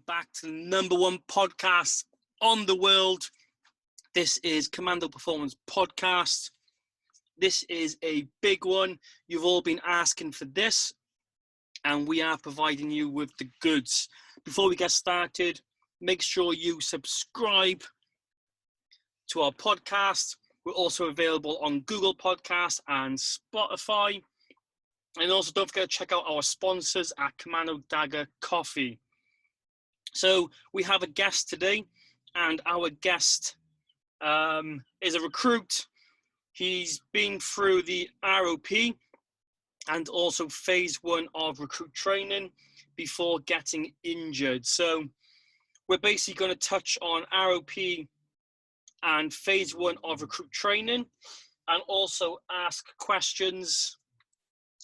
back to the #1 podcast on the world. This is Commando Performance Podcast. This is a big one. You've all been asking for this, and we are providing you with the goods. Before we get started, make sure you subscribe to our podcast. We're also available on Google Podcasts and Spotify. And also don't forget to check out our sponsors at Commando Dagger Coffee. So we have a guest today, and our guest is a recruit. He's been through the ROP and also phase 1 of recruit training before getting injured. So we're basically going to touch on ROP and phase 1 of recruit training, and also ask questions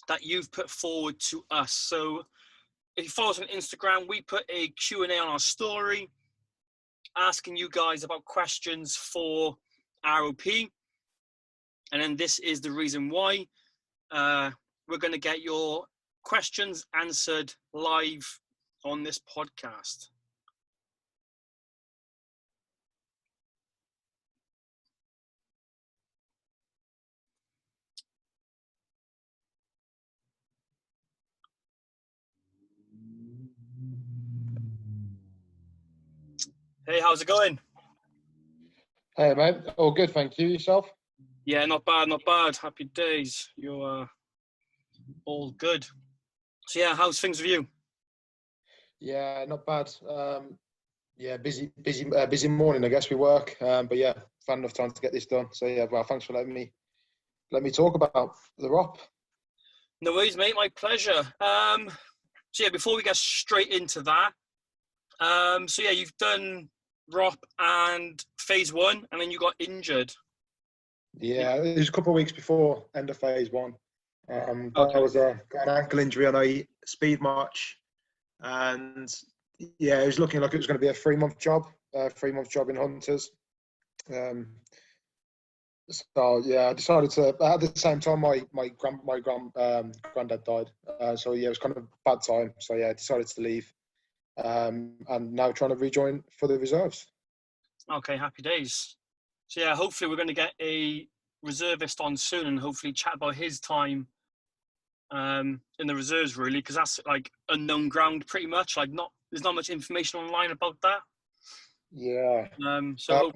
that you've put forward to us. So if you follow us on Instagram, we put a Q&A on our story asking you guys about questions for ROP. And then this is the reason why we're going to get your questions answered live on this podcast. Hey, how's it going? Hey, mate. All good, thank you. Yourself? Yeah, not bad, not bad. Happy days. You're all good. So yeah, how's things with you? Yeah, not bad. Yeah, busy morning, I guess, we work. But yeah, found enough time to get this done. So yeah, well, thanks for letting me talk about the ROP. No worries, mate. My pleasure. So yeah, before we get straight into that, so yeah, you've done ROP and phase 1, and then you got injured. Yeah, it was a couple of weeks before end of phase 1. Okay. I was got an ankle injury on a speed march, and yeah, it was looking like it was going to be a 3-month job, in Hunters. So yeah, I decided to. At the same time, my granddad died. So yeah, it was kind of a bad time. So yeah, I decided to leave. And now trying to rejoin for the reserves. Okay, happy days. So yeah, hopefully we're going to get a reservist on soon, and hopefully chat about his time in the reserves, really, because that's like unknown ground pretty much. Like there's not much information online about that. Yeah. So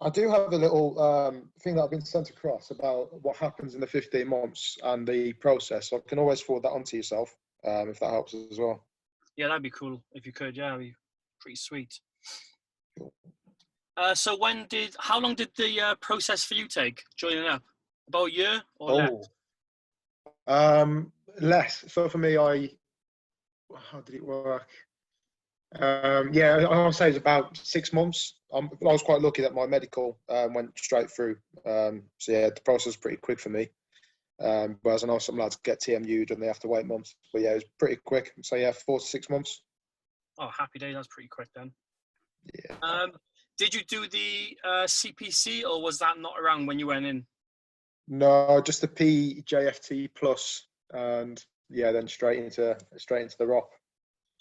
I do have a little thing that I've been sent across about what happens in the 15 months and the process. So I can always forward that on to yourself if that helps as well. Yeah, that'd be cool if you could. Yeah, that'd be pretty sweet. Cool. So how long did the process for you take joining up? About a year or less? Less. So for me, how did it work? Yeah, I would say it's about 6 months. I was quite lucky that my medical went straight through. So yeah, the process was pretty quick for me. Whereas I know some lads get TMU'd and they have to wait months. But yeah, it was pretty quick. So yeah, 4 to 6 months. Oh, happy day. That's pretty quick then. Yeah. Did you do the CPC, or was that not around when you went in? No, just the PJFT plus, and yeah, then straight into the ROP.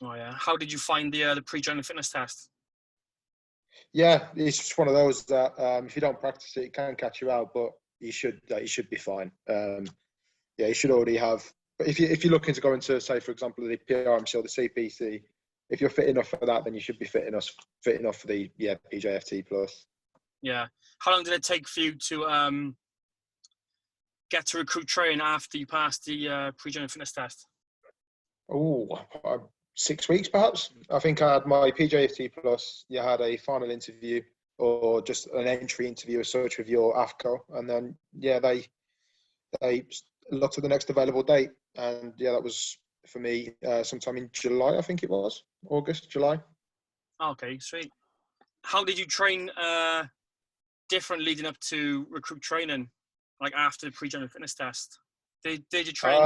Oh yeah. How did you find the pre-joining fitness test? Yeah, it's just one of those that if you don't practice it, it can catch you out, but you should be fine. Yeah, you should already have. But if you're looking to go into, say, for example, the PRMC or the CPC, if you're fit enough for that, then you should be fit enough for the PJFT plus. Yeah. How long did it take for you to get to recruit train after you passed the pre-joining fitness test? Oh, 6 weeks perhaps. I think I had my PJFT plus. You had a final interview or just an entry interview as such with your AFCO, and then yeah, they looked at the next available date, and yeah, that was for me sometime in July. I think it was August, July. Okay, sweet. How did you train different leading up to recruit training, like after the pre-joining fitness test? Did you train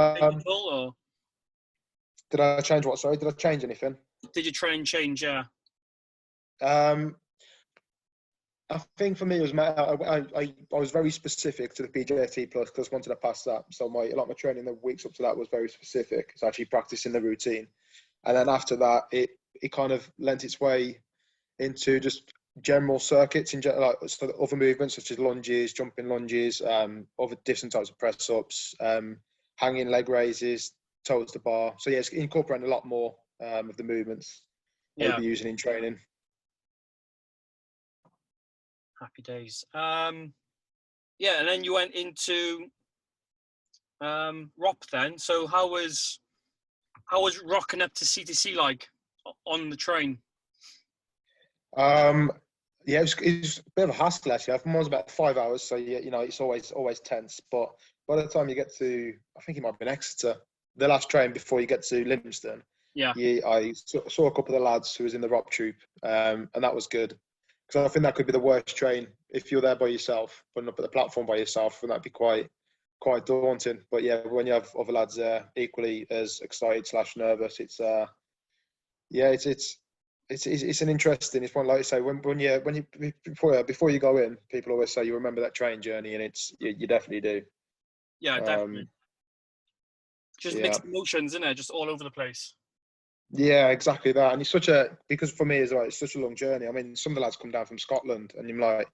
or? Did I change what? Sorry, did I change anything? Did you train change? Yeah. I think for me, it was I was very specific to the PJFT plus because I wanted to pass that. So a lot of my training the weeks up to that was very specific. It's actually practicing the routine. And then after that, it kind of lent its way into just general circuits, like so other movements such as lunges, jumping lunges, other different types of press ups, hanging leg raises, toes to bar. So yeah, it's incorporating a lot more of the movements that we'll be using in training. Happy days. Yeah, and then you went into ROP then. So how was rocking up to CTC like on the train? Yeah, it was a bit of a hassle actually. I think it was about 5 hours, so yeah, you know, it's always tense. But by the time you get to, I think it might have been Exeter, the last train before you get to Livingston, I saw a couple of the lads who was in the ROP troop, and that was good. Because I think that could be the worst train if you're there by yourself, putting up at the platform by yourself, and that'd be quite daunting. But yeah, when you have other lads there equally as excited / nervous, it's it's an interesting. It's one, like you say, before you go in, people always say you remember that train journey, and you definitely do. Yeah, definitely. Just mixed emotions, isn't it? Just all over the place. Yeah, exactly that. And because for me as well, it's such a long journey. I mean, some of the lads come down from Scotland, and I'm like,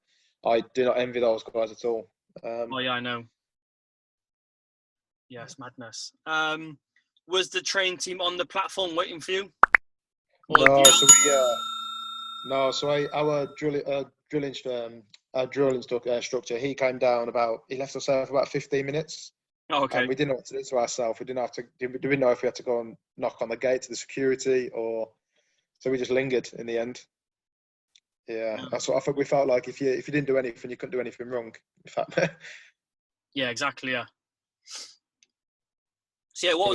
I do not envy those guys at all. Oh yeah, I know. Yeah, it's madness. Was the train team on the platform waiting for you? No, our drill instructor, he came down he left us there for about 15 minutes. Oh, okay. And we didn't know what to do to ourselves. We didn't know if we had to go and knock on the gate to the security, so we just lingered in the end. Yeah, that's what I think. We felt like if you didn't do anything, you couldn't do anything wrong. In fact. Yeah, exactly. Yeah. So yeah, what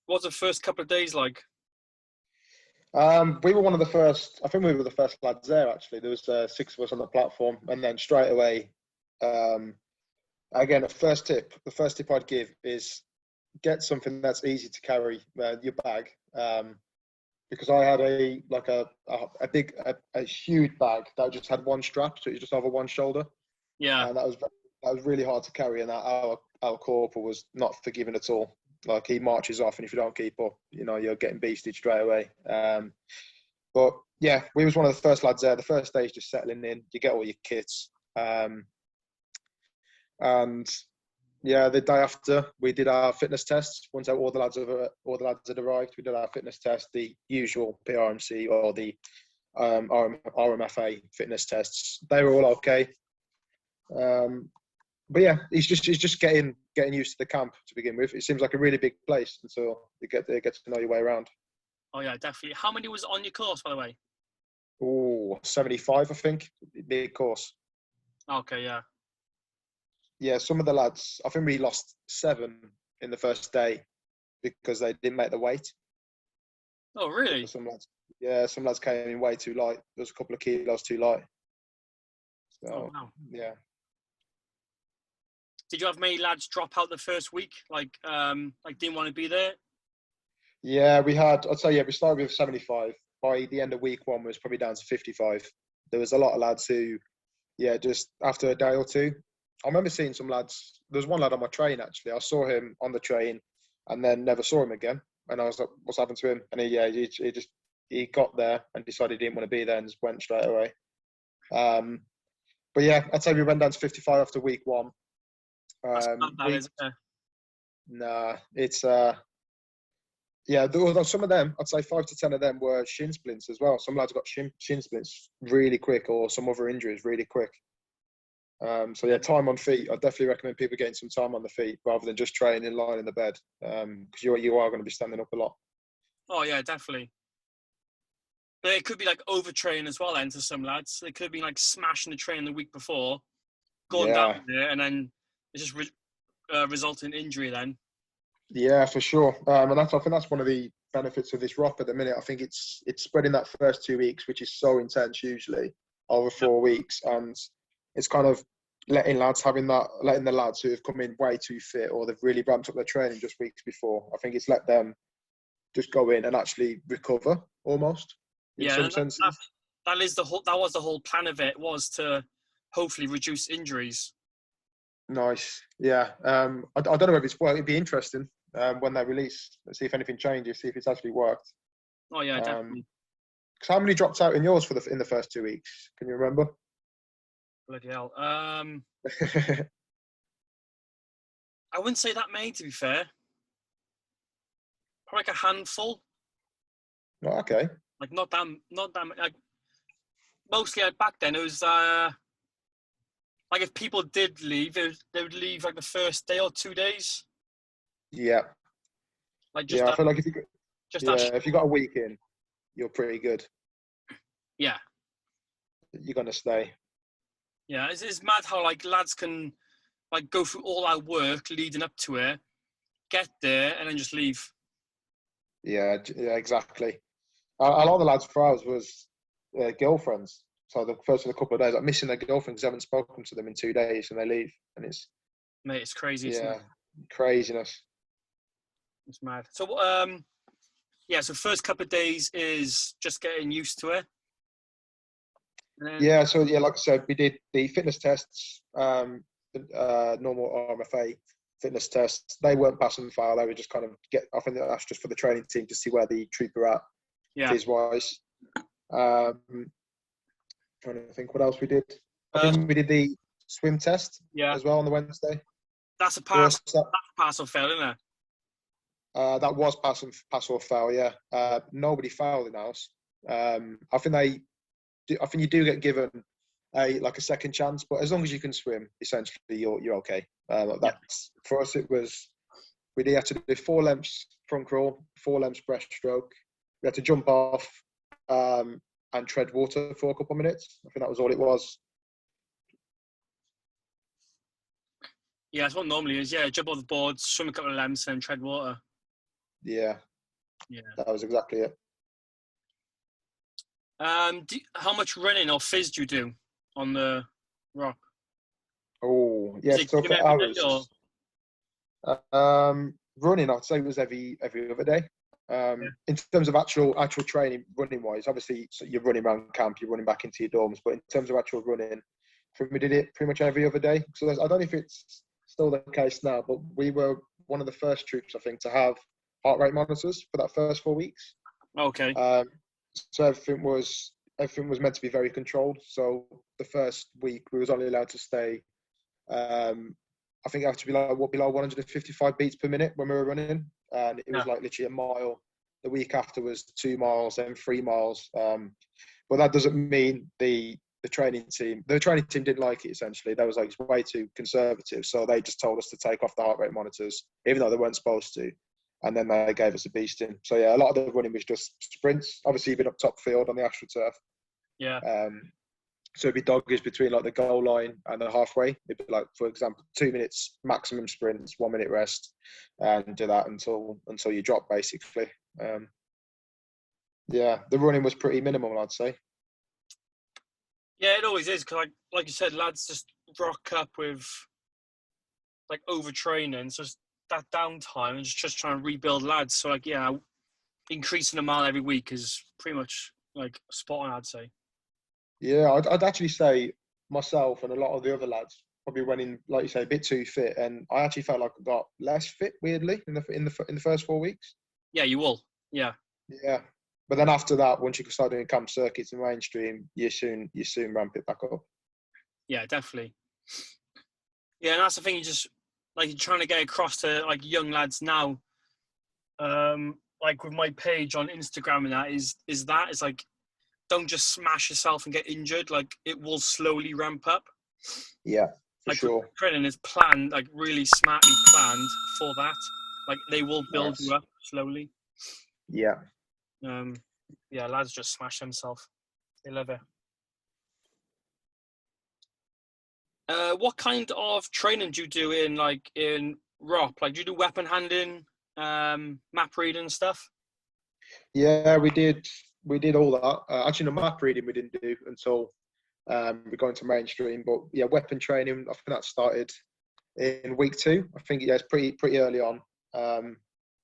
was the first couple of days like? We were one of the first. I think we were the first lads there. Actually, there was 6 of us on the platform, and then straight away, again, the first tip I'd give is get something that's easy to carry, your bag, because I had a huge bag that just had one strap, so it was just over one shoulder. Yeah, and that was really hard to carry, and our corporal was not forgiving at all. Like, he marches off, and if you don't keep up, you know, you're getting beasted straight away. But yeah, we was one of the first lads there. The first day is just settling in. You get all your kits, and yeah, the day after we did our fitness tests. Once all the lads had arrived, we did our fitness test, the usual PRMC or the RMFA fitness tests. They were all okay. But yeah, it's just getting used to the camp to begin with. It seems like a really big place until you get there, get to know your way around. Oh yeah, definitely. How many was on your course, by the way? Oh, 75, I think. Big course. Okay, yeah. Yeah, some of the lads, I think we lost 7 in the first day because they didn't make the weight. Oh, really? So some lads came in way too light. There was a couple of kilos too light. So, oh, wow. Yeah. Did you have many lads drop out the first week? Like didn't want to be there? Yeah, we had. I'd say we started with 75. By the end of week 1, we was probably down to 55. There was a lot of lads who, just after a day or two. I remember seeing some lads. There was one lad on my train actually. I saw him on the train, and then never saw him again. And I was like, "What's happened to him?" And he got there and decided he didn't want to be there and just went straight away. But yeah, I'd say we went down to 55 after week 1. That's not bad, isn't it? Nah, it's some of them, I'd say 5 to 10 of them were shin splints as well. Some lads got shin splints really quick, or some other injuries really quick. So yeah, time on feet. I definitely recommend people getting some time on the feet rather than just training lying in the bed, because you are going to be standing up a lot. Oh yeah, definitely. But it could be like overtraining as well then to some lads. They could be like smashing the train the week before, going down there, and then it's just result in injury then. Yeah, for sure. And I think that's one of the benefits of this ROP at the minute. I think it's spreading that first 2 weeks, which is so intense usually, over 4 weeks, and it's kind of letting the lads who have come in way too fit, or they've really ramped up their training just weeks before. I think it's let them just go in and actually recover almost. In some senses. That was the whole plan of it, was to hopefully reduce injuries. Nice. Yeah. I don't know if it'd be interesting when they release. Let's see if anything changes. See if it's actually worked. Oh yeah, definitely. How many dropped out in yours in the first 2 weeks? Can you remember? Bloody hell. I wouldn't say that many, to be fair. Probably like a handful. Oh, okay. Like not that like mostly back then it was like if people did leave, they would leave like the first day or 2 days. Yeah. Like just I that feel like if you got a week in, you're pretty good. yeah. You're gonna stay. Yeah, it's mad how like lads can like go through all our work leading up to it, get there, and then just leave. Yeah, exactly. A lot of the lads for us was girlfriends. So the first couple of days, like missing their girlfriends, haven't spoken to them in 2 days, and they leave, and it's Mate, it's crazy, isn't it? Craziness. It's mad. So yeah, so first couple of days is just getting used to it. Yeah, so like I said, we did the fitness tests, normal RMFA fitness tests. They weren't pass and fail. They were just kind of I think that's just for the training team to see where the troop are at, Fizz wise. Trying to think what else we did. I think we did the swim test as well on the Wednesday. That's a pass. That's a pass or fail, isn't it? That was pass or fail. Yeah, nobody failed in ours. I think you do get given a second chance, but as long as you can swim, essentially you're okay. That's for us. It was we had to do 4 lengths front crawl, 4 lengths breaststroke. We had to jump off and tread water for a couple of minutes. I think that was all it was. Yeah, that's what normally is. Yeah, jump off the board, swim a couple of lengths, and tread water. Yeah, that was exactly it. How much running or Fizz do you do on the ROP? Oh, yeah. So for hours, running, I'd say it was every other day. In terms of actual training, running wise, obviously so you're running around camp, you're running back into your dorms. But in terms of actual running, we did it pretty much every other day. So I don't know if it's still the case now, but we were one of the first troops, I think, to have heart rate monitors for that first 4 weeks. Okay. So everything was meant to be very controlled. So the first week we was only allowed to stay. I think it had to be below 155 beats per minute when we were running, and it was like literally a mile. The week after was 2 miles, then 3 miles. But that doesn't mean the training team didn't like it. Essentially, they was like, it's way too conservative. So they just told us to take off the heart rate monitors, even though they weren't supposed to. And then they gave us a beasting. So yeah, a lot of the running was just sprints. Obviously, you've been up top field on the AstroTurf. Yeah. So it'd be doggies between like the goal line and the halfway. It'd be like, for example, 2 minutes maximum sprints, 1 minute rest, and do that until you drop, basically. Yeah, the running was pretty minimal, I'd say. Yeah, it always is, because like you said, lads just rock up with like overtraining, so it's that downtime and just trying to rebuild lads. So like, yeah, increasing a mile every week is pretty much like spot on, I'd say. Yeah, I'd actually say myself and a lot of the other lads probably went in, like you say, a bit too fit, and I actually felt like I got less fit, weirdly, in the first 4 weeks. Yeah, you will. Yeah. Yeah, but then after that, once you start doing camp circuits and mainstream, you soon ramp it back up. Yeah, definitely. Yeah, and that's the thing. You just like you're trying to get across to like young lads now. Like with my page on Instagram and that is like, don't just smash yourself and get injured. Like it will slowly ramp up. Yeah, for like, sure. Training is planned, like really smartly planned for that. Like they will build you up slowly. Yeah. Yeah, lads just smash themselves. They love it. What kind of training do you do in ROP? Like, do you do weapon handling, map reading and stuff? Yeah, we did all that. Actually, no, map reading we didn't do until we got into mainstream. But yeah, weapon training, I think that started in week 2. I think it's pretty early on.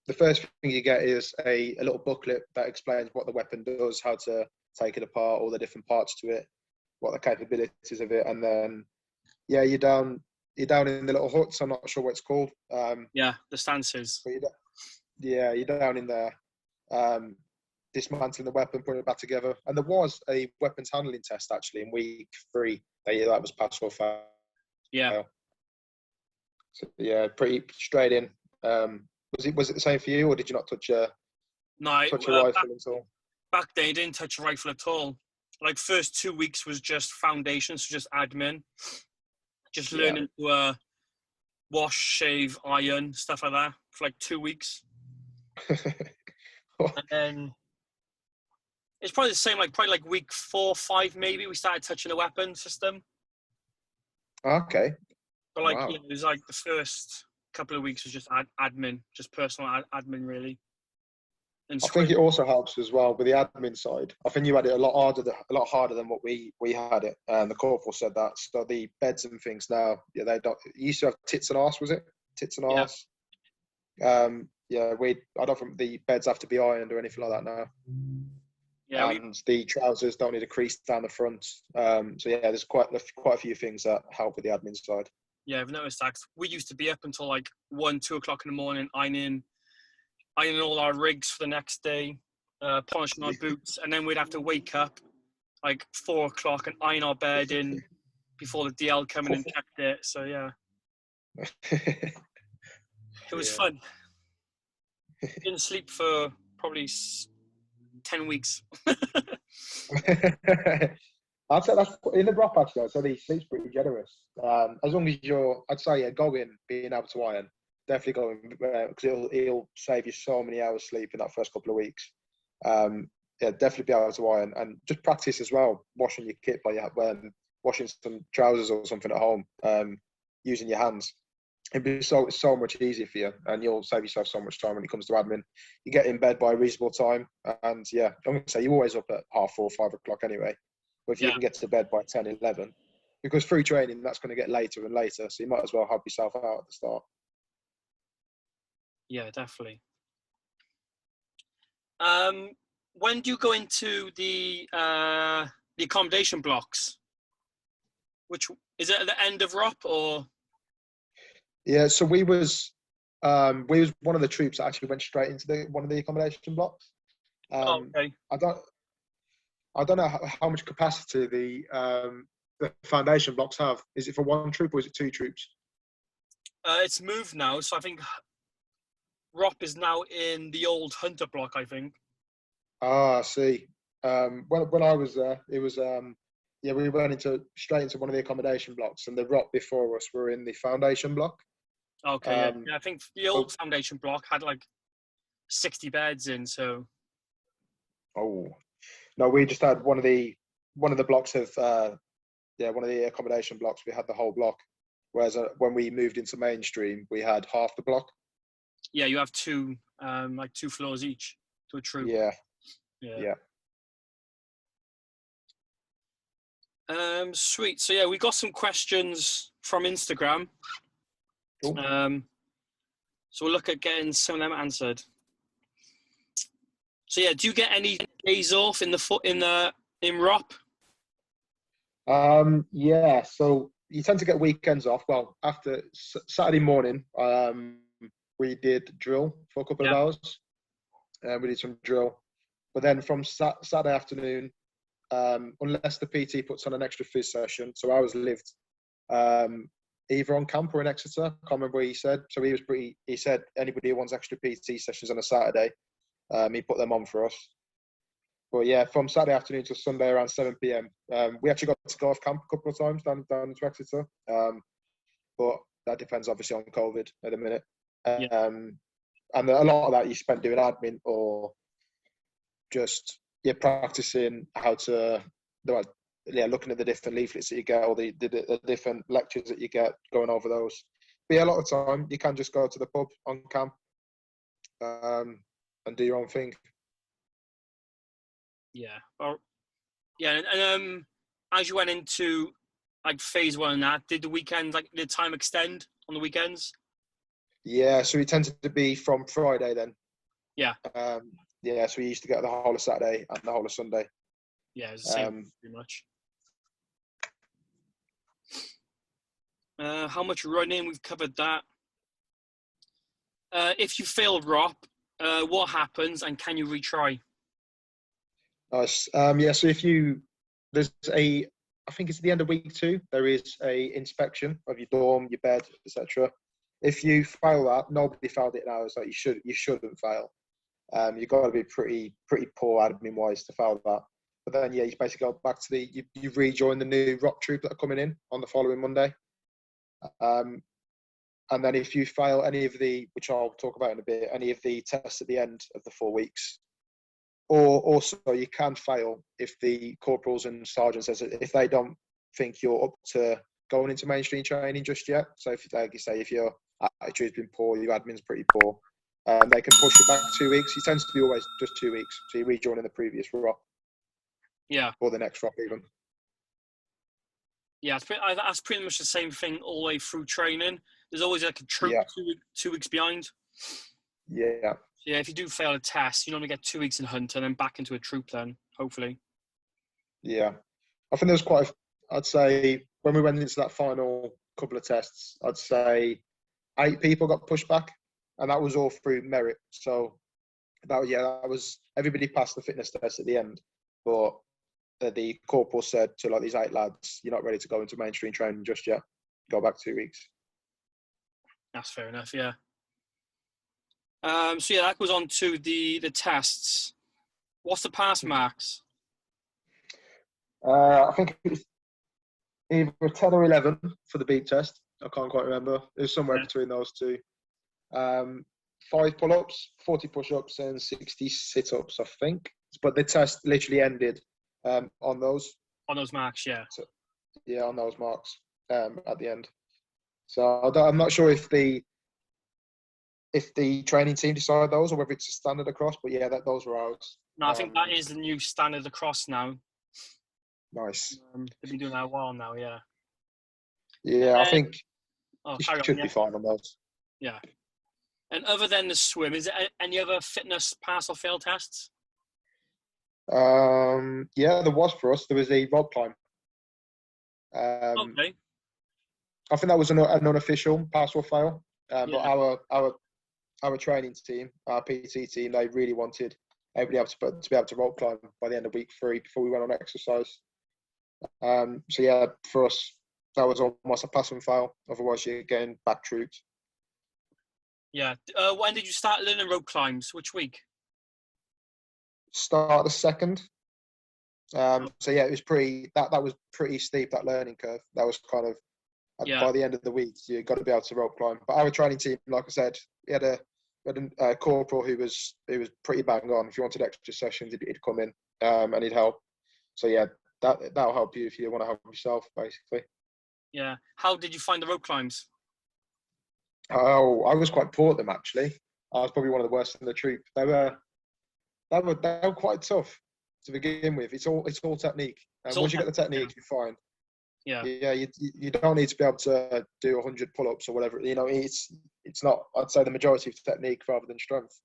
The first thing you get is a little booklet that explains what the weapon does, how to take it apart, all the different parts to it, what the capabilities of it, and then yeah, you're down in the little huts. I'm not sure what it's called. Yeah, the stances. You're down in there. dismantling the weapon, putting it back together. And there was a weapons handling test actually in week 3. That was pass or fail. Yeah. So yeah, pretty straight in. Was it the same for you, or did you not touch a rifle at all? Back then, I didn't touch a rifle at all. Like first 2 weeks was just foundation, so just admin, just learning to wash, shave, iron, stuff like that for like 2 weeks. And then it's probably the same, probably like week 4, 5 maybe, we started touching the weapon system. Okay. But wow. It was like the first couple of weeks was just admin, just personal admin really. And I think it also helps as well with the admin side. I think you had it a lot harder than what we had it. And the corporal said that. So the beds and things now, they don't. You used to have tits and arse, was it? Tits and arse. I don't think the beds have to be ironed or anything like that now. Yeah, and the trousers don't need a crease down the front. There's quite a few things that help with the admin side. Yeah, I've noticed that. We used to be up until like 1, 2 o'clock in the morning ironing all our rigs for the next day, polishing our boots, and then we'd have to wake up like 4 o'clock and iron our bed in before the DL come in and checked it. So yeah, it was fun. Didn't sleep for probably 10 weeks. I'd say that's in the drop actually. I'd say the sleep's pretty generous. As long as go in being able to iron. Definitely go in because it'll save you so many hours sleep in that first couple of weeks. Definitely be able to iron and just practice as well. Washing your kit when washing some trousers or something at home, using your hands. It'd be so much easier for you, and you'll save yourself so much time when it comes to admin. You get in bed by a reasonable time, and I'm going to say you're always up at 4:30, 5 o'clock anyway. But if you can get to bed by 10, 11, because through training that's going to get later and later, so you might as well help yourself out at the start. Yeah, definitely. When do you go into the accommodation blocks? Which is it at the end of ROP or? Yeah, so we was one of the troops that actually went straight into one of the accommodation blocks. Okay. I don't know how much capacity the foundation blocks have. Is it for one troop or is it 2 troops? It's moved now, so I think ROP is now in the old Hunter block, I think. I see. When I was there, it was we went straight into one of the accommodation blocks, and the ROP before us were in the foundation block. Okay, I think the old foundation block had like 60 beds in, so. Oh, no, we just had one of the blocks of one of the accommodation blocks. We had the whole block, whereas when we moved into mainstream, we had half the block. Yeah, you have 2 floors each to a troop. Yeah. Sweet. So we got some questions from Instagram. Cool. So we'll look at getting some of them answered. So do you get any days off in ROP? So you tend to get weekends off. Well, after Saturday morning, we did drill for a couple of hours. We did some drill, but then from Saturday afternoon, unless the PT puts on an extra Fizz session, so ours lived either on camp or in Exeter. I can't remember what he said. So he said anybody who wants extra PT sessions on a Saturday, he put them on for us. But from Saturday afternoon till Sunday around 7 p.m. We actually got to go off camp a couple of times down to Exeter. But that depends obviously on COVID at the minute. And a lot of that you spent doing admin or just practicing how to looking at the different leaflets that you get or the different lectures that you get, going over those. But a lot of the time you can just go to the pub on camp and do your own thing. And as you went into like phase 1 and that, did the weekends, like the time extend on the weekends? Yeah, so it tended to be from Friday then. So we used to get the whole of Saturday and the whole of Sunday. Yeah, it's the same pretty much. How much running? We've covered that. If you fail ROP, what happens and can you retry? Nice. Yeah. So there's I think it's the end of week 2. There is a inspection of your dorm, your bed, etc. If you fail that, nobody failed it now. It's like you shouldn't fail. You've got to be pretty poor admin wise to fail that. But then yeah, you basically go back to you rejoin the new ROP troop that are coming in on the following Monday. And then if you fail any of which I'll talk about in a bit, any of the tests at the end of the 4 weeks, or also you can fail if the corporals and sergeants says if they don't think you're up to going into mainstream training just yet. So if, like you say, if your attitude's been poor, your admin's pretty poor, they can push you back 2 weeks. It tends to be always just 2 weeks. So you rejoin in the previous ROP. Yeah. Or the next ROP even. Yeah, that's pretty much the same thing all the way through training. There's always like a troop 2 weeks behind. Yeah. Yeah, if you do fail a test, you normally get 2 weeks in hunt and then back into a troop then, hopefully. Yeah. I think there's I'd say when we went into that final couple of tests, I'd say 8 people got pushed back, and that was all through merit. So that was everybody passed the fitness test at the end, but the corporal said to like these 8 lads, "You're not ready to go into mainstream training just yet. Go back 2 weeks." That's fair enough. Yeah. So yeah, that goes on to the tests. What's the pass marks? I think it was either 10 or 11 for the beep test. I can't quite remember. It was somewhere between those two. 5 pull-ups, 40 push-ups, and 60 sit-ups, I think. But the test literally ended on those. On those marks, yeah. So, yeah, on those marks at the end. So I'm not sure if the training team decided those or whether it's a standard across. But yeah, those were ours. No, I think that is the new standard across now. Nice. They've been doing that a while now, yeah. Yeah, I think you should be fine on those. Yeah. And other than the swim, is there any other fitness pass or fail tests? Yeah, there was for us. There was a rope climb. Okay. I think that was an unofficial pass or fail. But our training team, our PT team, they really wanted everybody to be able to rope climb by the end of week 3 before we went on exercise. So yeah, for us, that was almost a pass and fail. Otherwise, you're getting back trooped. Yeah. When did you start learning rope climbs? Which week? Start the 2nd. So yeah, it was that was pretty steep, that learning curve. That was kind of by the end of the week, you got to be able to rope climb. But our training team, like I said, we had a corporal who was pretty bang on. If you wanted extra sessions, he'd come in and he'd help. So yeah, that'll help you if you want to help yourself, basically. Yeah. How did you find the rope climbs? Oh, I was quite poor at them actually. I was probably one of the worst in the troop. They were quite tough to begin with. It's all technique. And once you get the technique, you're fine. Yeah. Yeah, you don't need to be able to do 100 pull-ups or whatever. You know, it's not. I'd say the majority of technique rather than strength.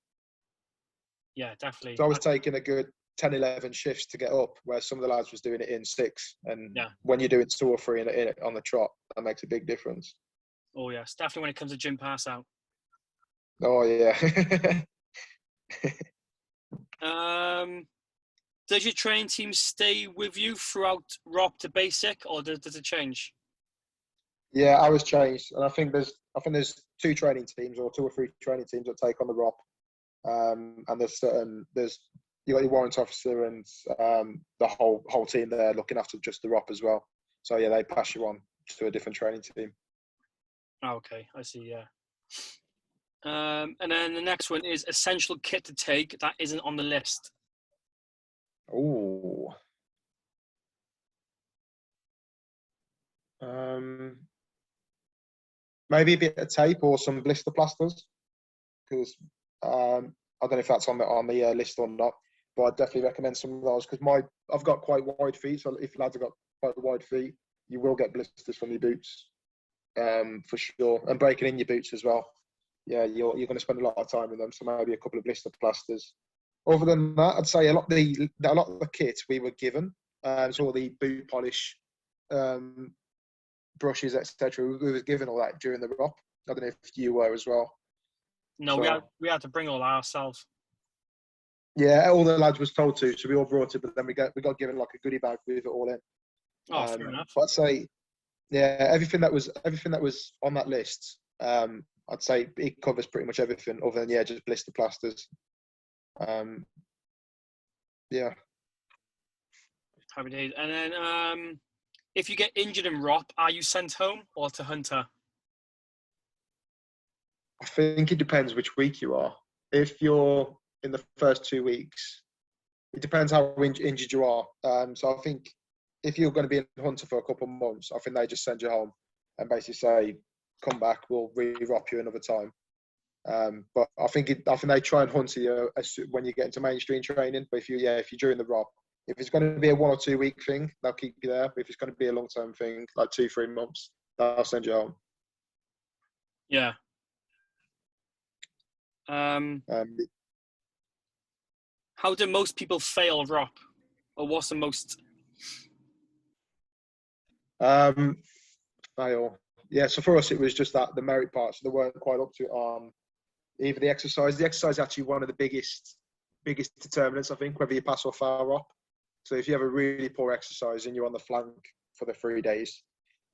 Yeah, definitely. So I was taking a good 10, 11 shifts to get up, where some of the lads was doing it in 6. And when you're doing 2 or 3 on the trot, that makes a big difference. Oh yes, definitely when it comes to gym pass out. Oh yeah. Does your training team stay with you throughout ROP to basic, or does it change? Yeah, I was changed, and I think there's 2 training teams or 2 or 3 training teams that take on the ROP, and there's you got your warrant officer and the whole team there looking after just the ROP as well. So yeah, they pass you on to a different training team. Okay, I see. Yeah. And then the next one is essential kit to take that isn't on the list. Oh. Maybe a bit of tape or some blister plasters, because I don't know if that's on the list or not, but I'd definitely recommend some of those, because I've got quite wide feet, so if lads have got quite wide feet, you will get blisters from your boots, for sure, and breaking in your boots as well. Yeah, you're going to spend a lot of time with them, so maybe a couple of blister plasters. Other than that, I'd say a lot of the kit we were given, so all the boot polish, brushes, etc. We were given all that during the ROP. I don't know if you were as well. No, so, we had to bring all that ourselves. Yeah, all the lads was told to, so we all brought it, but then we got given like a goodie bag with it all in. Oh, fair enough. But I'd say, yeah, everything that was on that list, I'd say it covers pretty much everything other than just blister plasters. Yeah. Happy days. And then, if you get injured in ROP, are you sent home or to Hunter? I think it depends which week you are. If you're in the first 2 weeks, it depends how injured you are. So I think if you're going to be in Hunter for a couple of months, I think they just send you home and basically say, come back, we'll re-ROP you another time. But I think they try and Hunter you when you get into mainstream training. But if you're during the ROP, if it's going to be a 1 or 2 week thing, they'll keep you there. If it's going to be a long term thing, like 2-3 months, they'll send you home. Yeah. How do most people fail ROP? Or what's the most? Fail. Yeah, so for us, it was just that the merit parts, they weren't quite up to it on either the exercise. The exercise is actually one of the biggest determinants, I think, whether you pass or fail ROP. So if you have a really poor exercise and you're on the flank for the 3 days,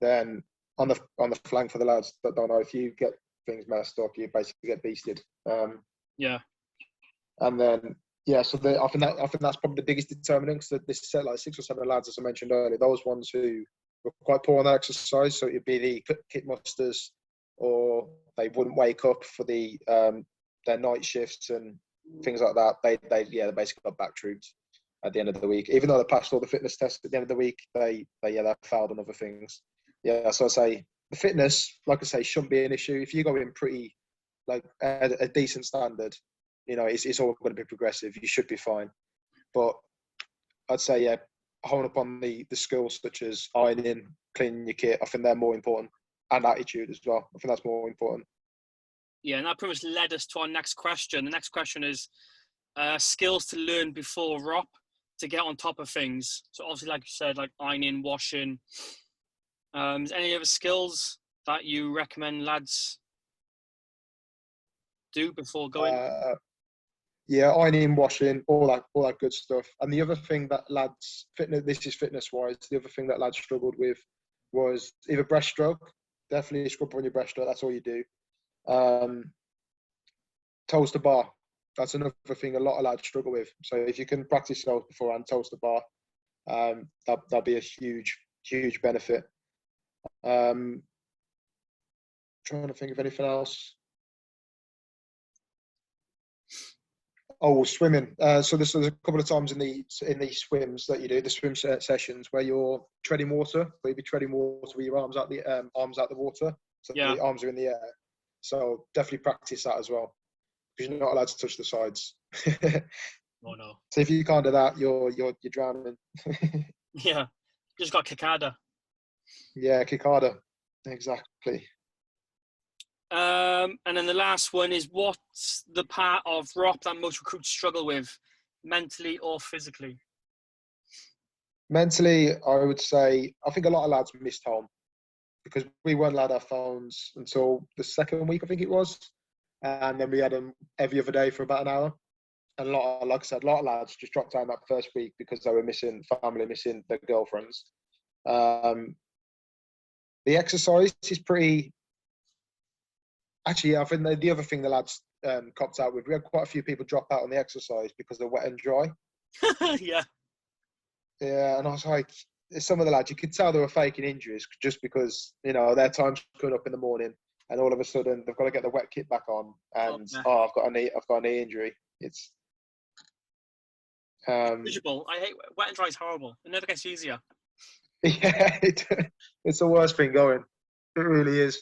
then on the flank for the lads that don't know, if you get things messed up, you basically get beasted. Yeah. And then so I think that's probably the biggest determinant, because this set like 6 or 7 lads, as I mentioned earlier, those ones who were quite poor on that exercise. So it'd be the kit musters, or they wouldn't wake up for the their night shifts and things like that. They basically got back trooped at the end of the week. Even though they passed all the fitness tests at the end of the week, they failed on other things. Yeah, so I say the fitness, like I say, shouldn't be an issue. If you go in pretty like a decent standard, it's all going to be progressive. You should be fine. But I'd say, hone upon the skills such as ironing, cleaning your kit. I think they're more important, and attitude as well. I think that's more important. Yeah, and that pretty much led us to our next question. The next question is skills to learn before ROP to get on top of things. So obviously, like you said, like ironing, washing. Is any other skills that you recommend lads do before going? Yeah, ironing, washing, all that good stuff. And the other thing that lads fitness wise, the other thing that lads struggled with was either breaststroke. Definitely scrub on your breaststroke. That's all you do. Toes to bar. That's another thing a lot of lads struggle with. So if you can practice those beforehand, toes to bar, that'll be a huge benefit. Trying to think of anything else. Oh, swimming. So there's a couple of times in the swims that you do, the swim sessions, where you're treading water. Where you'll be treading water with your arms out the water, so the arms are in the air. So definitely practice that as well, because you're not allowed to touch the sides. Oh no. So if you can't do that, you're drowning. Yeah, just got kick harder. Yeah, kick harder. Exactly. And then the last one is, what's the part of ROP that most recruits struggle with, mentally or physically? Mentally, I would say, I think a lot of lads missed home, because we weren't allowed our phones until the 2nd week, I think it was. And then we had them every other day for about an hour. And like I said, a lot of lads just dropped down that first week because they were missing family, missing their girlfriends. The exercise is pretty... Actually, I think the other thing the lads copped out with, we had quite a few people drop out on the exercise because they're wet and dry. Yeah. Yeah, and I was like, some of the lads, you could tell they were faking injuries just because, their time's coming up in the morning, and all of a sudden they've got to get the wet kit back on, and I've got a knee injury. It's miserable. I hate wet and dry. Is horrible. It never gets easier. Yeah, it's the worst thing going. It really is.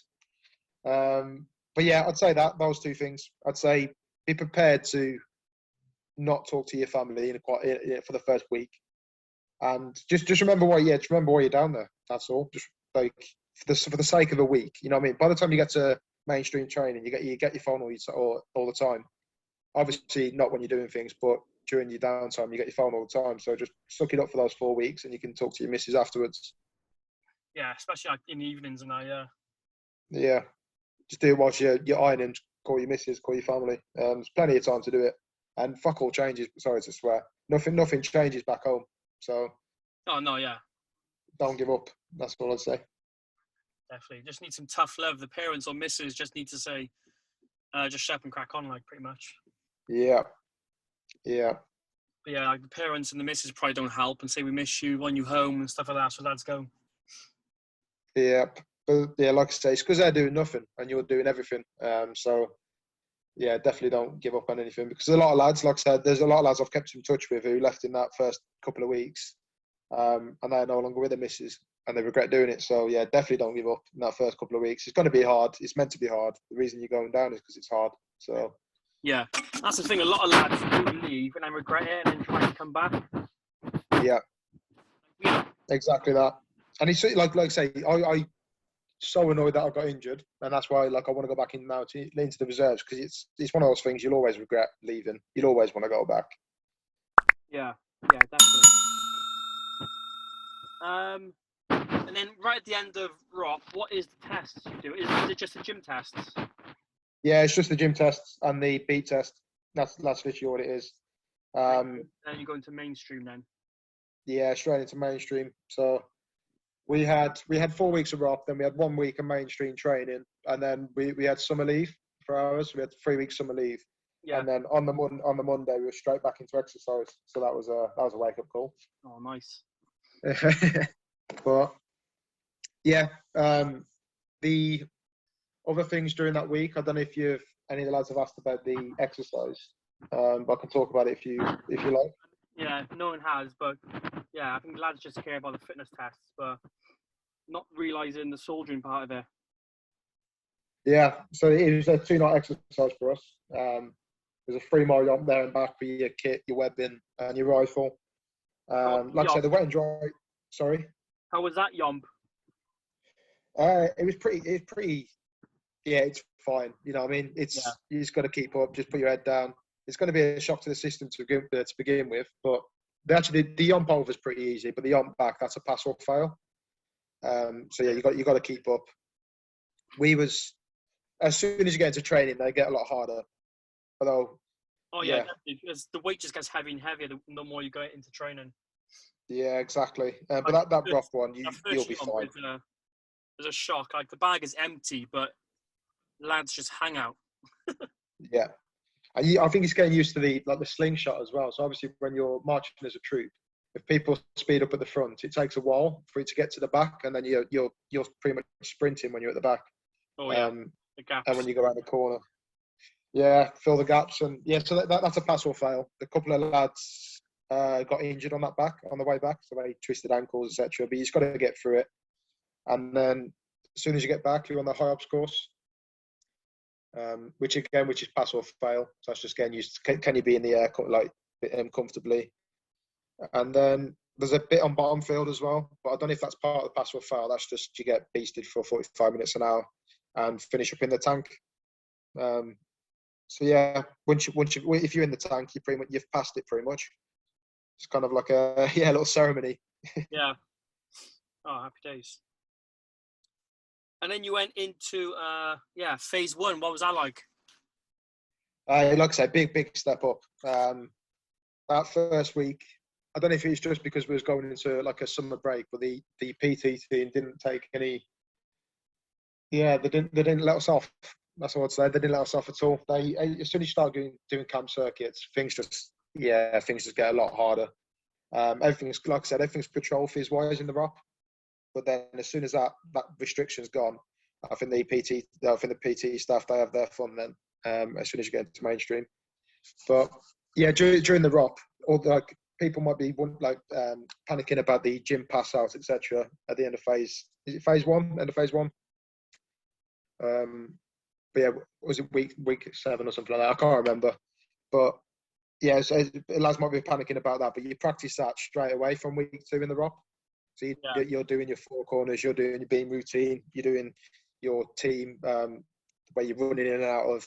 But yeah, I'd say those 2 things. I'd say be prepared to not talk to your family for the first week, and just remember why you're down there. That's all. Just like for the sake of a week. You know what I mean? By the time you get to mainstream training, you get your phone all the time. Obviously, not when you're doing things, but during your downtime, you get your phone all the time. So just suck it up for those 4 weeks, and you can talk to your missus afterwards. Yeah, especially like in the evenings and Yeah, just do it whilst you're ironing. Call your missus, call your family. There's plenty of time to do it. and fuck all changes. Sorry to swear. Nothing changes back home. So. Oh no, yeah. Don't give up. That's all I'd say. Definitely, just need some tough love. The parents or missus just need to say, just shut up and crack on, like pretty much. Yeah. But yeah, like the parents and the missus probably don't help and say we miss you, want you home and stuff like that. So lads go. Yeah, but yeah, like I say, it's because they're doing nothing and you're doing everything. So yeah, definitely don't give up on anything, because a lot of lads, like I said, there's a lot of lads I've kept in touch with who left in that first couple of weeks, and they're no longer with their missus and they regret doing it. So yeah, definitely don't give up in that first couple of weeks. It's going to be hard. It's meant to be hard. The reason you're going down is because it's hard. So yeah, that's the thing. A lot of lads do leave and then regret it and then try to come back. Yeah, exactly that. And it's like I say, I so annoyed that I got injured, and that's why like I want to go back in now into the reserves, because it's one of those things you'll always regret leaving. You'll always want to go back. Yeah, definitely. And then right at the end of ROP, what is the tests you do? Is it just the gym tests? Yeah, it's just the gym tests and the beat test. That's literally what it is. And you go into mainstream then. Yeah, straight into mainstream. So we had 4 weeks of ROP, then we had 1 week of mainstream training, and then we had summer leave for ours. We had 3 weeks summer leave, and then on the Monday we were straight back into exercise. So that was a wake up call. Oh, nice. But yeah, the other things during that week, I don't know if any of the lads have asked about the exercise, but I can talk about it if you like. Yeah, no one has, but yeah, I think lads just care about the fitness tests, but not realising the soldiering part of it. Yeah, so it was a 2-night exercise for us. There's a 3-mile jump there and back for your kit, your weapon, and your rifle. Like I said, the wet and dry. Sorry. How was that yomp? It was pretty. Yeah, it's fine. You know what I mean? You just got to keep up. Just put your head down. It's going to be a shock to the system to begin with, but the yomp over is pretty easy, but the yomp back, that's a pass or fail. So yeah, you got to keep up. As soon as you get into training, they get a lot harder. Although, definitely, because the weight just gets heavier and heavier the more you go into training. Yeah, exactly. But that ROP one, you'll be fine. There's a shock. Like the bag is empty, but lads just hang out. Yeah. And I think it's getting used to the slingshot as well. So obviously, when you're marching as a troop, if people speed up at the front, it takes a while for it to get to the back, and then you're pretty much sprinting when you're at the back. Oh yeah, the gaps. And when you go around the corner, yeah, fill the gaps, and yeah, so that's a pass or fail. A couple of lads got injured on the way back, so they twisted ankles, etc. But you just got to get through it, and then as soon as you get back, you're on the high ops course. Which is pass or fail. So that's just getting used to, can you be in the air comfortably? And then there's a bit on bottom field as well, but I don't know if that's part of the pass or fail. That's just you get beasted for 45 minutes an hour and finish up in the tank. So yeah, if you're in the tank, you've passed it pretty much. It's kind of like a little ceremony. Yeah. Oh, happy days. And then you went into phase 1. What was that like? Like I say, big step up. That first week, I don't know if it's just because we was going into like a summer break, but the PT team didn't take any. Yeah, they didn't let us off. That's what I'd say. They didn't let us off at all. As soon as you start doing camp circuits, things just get a lot harder. Everything's, like I said, everything's control Fizz wise in the ROP. But then as soon as that restriction's gone, I think the PT staff, they have their fun then. As soon as you get into mainstream, but yeah, during the ROP, or like people might be panicking about the gym pass out, etc. At the end of phase, is it phase 1? End of phase 1. But yeah, was it week 7 or something like that? I can't remember. But yeah, so lads might be panicking about that, but you practice that straight away from week 2 in the ROP. So you're doing your 4 corners, you're doing your beam routine, you're doing your team, where you're running in and out of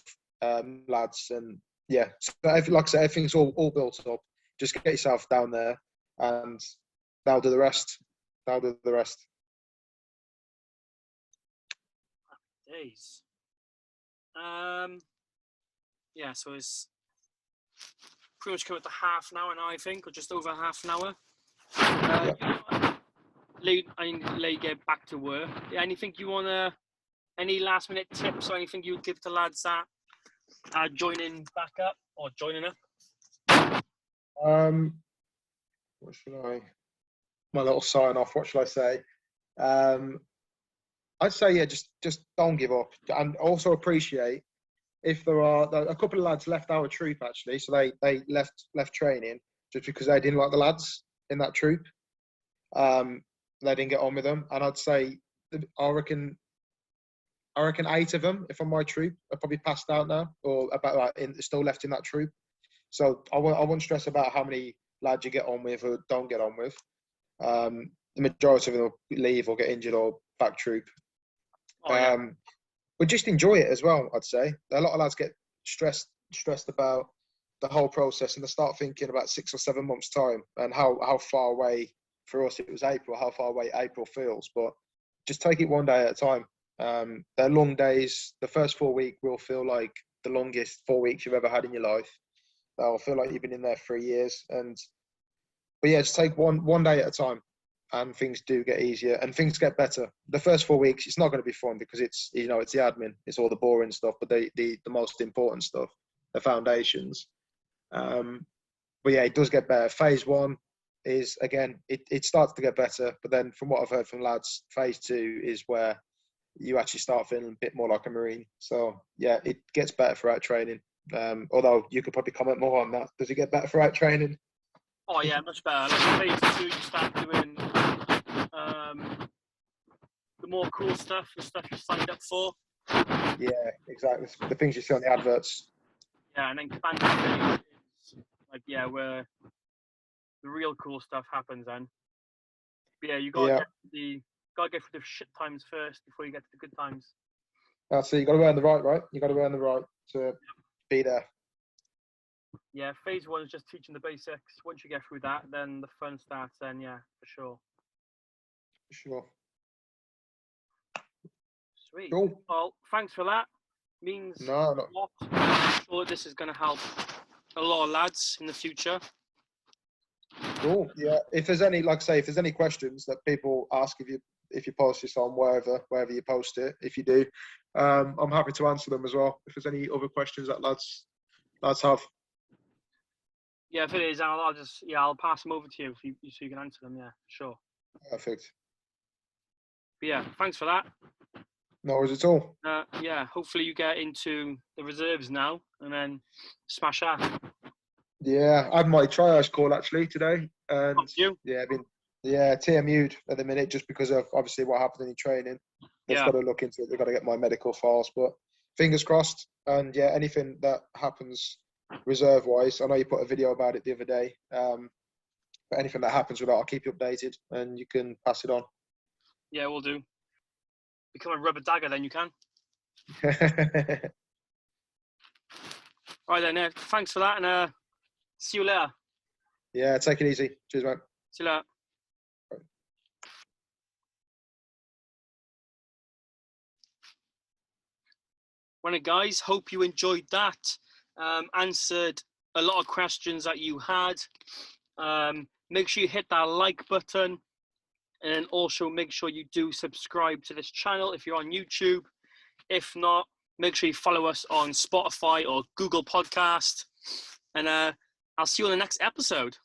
lads, and yeah. So like I said, everything's all built up. Just get yourself down there, and they'll do the rest. Days. So it's pretty much come up to half an hour now, I think, or just over half an hour. Let get back to work. Anything you want to, any last minute tips or anything you would give to lads that are joining back up or joining up? What should I? My little sign off. What should I say? I'd say yeah, just don't give up, and also appreciate if there are a couple of lads left our troop actually, so they left training just because they didn't like the lads in that troop. They didn't get on with them, and I'd say I reckon 8 of them, if on my troop, are probably passed out now, or about still left in that troop. So I won't stress about how many lads you get on with or don't get on with. The majority of them will leave or get injured or back troop. But just enjoy it as well, I'd say. A lot of lads get stressed about the whole process, and they start thinking about 6 or 7 months' time and how far away, for us it was April, how far away April feels. But just take it one day at a time. They're long days. The first 4 weeks will feel like the longest 4 weeks you've ever had in your life. They'll feel like you've been in there 3 years. But yeah, just take one day at a time, and things do get easier and things get better. The first 4 weeks, it's not going to be fun because it's the admin, it's all the boring stuff, but the most important stuff, the foundations. But yeah, it does get better. Phase 1 is, again, it starts to get better, but then from what I've heard from lads, phase 2 is where you actually start feeling a bit more like a Marine. So yeah, it gets better throughout training. Although you could probably comment more on that. Does it get better throughout training? Oh yeah, much better. Like phase 2, you start doing the more cool stuff, the stuff you signed up for. Yeah, exactly. The things you see on the adverts. Yeah, and then Commando phase is like, yeah, where the real cool stuff happens then. But yeah, you gotta get through the shit times first before you get to the good times. That's it. You got to earn the right? You got to earn the right to be there. Yeah, phase 1 is just teaching the basics. Once you get through that, then the fun starts. Then yeah, for sure. Sure. Sweet. Cool. Well, thanks for that. Means No. a lot. I'm sure this is going to help a lot of lads in the future. Cool. Yeah. If there's any, like I say, if there's any questions that people ask if you post this on wherever you post it, if you do, I'm happy to answer them as well. If there's any other questions that lads have. Yeah, if it is, I'll pass them over to you so you can answer them. Yeah, sure. Perfect. But yeah, thanks for that. No worries at all. Yeah, hopefully you get into the reserves now and then smash that. Yeah, I had my triage call actually today, and you? yeah, TMU'd at the minute just because of obviously what happened in training. They've got to look into it. They've got to get my medical files, but fingers crossed. And yeah, anything that happens reserve-wise, I know you put a video about it the other day. But anything that happens with that, I'll keep you updated, and you can pass it on. Yeah, we'll do. Become a rubber dagger, then you can. All right then. Thanks for that, and see you later. Yeah, take it easy. Cheers, mate. See you later. Well, guys, hope you enjoyed that. Answered a lot of questions that you had. Make sure you hit that like button, and also make sure you do subscribe to this channel if you're on YouTube. If not, make sure you follow us on Spotify or Google Podcast. And I'll see you on the next episode.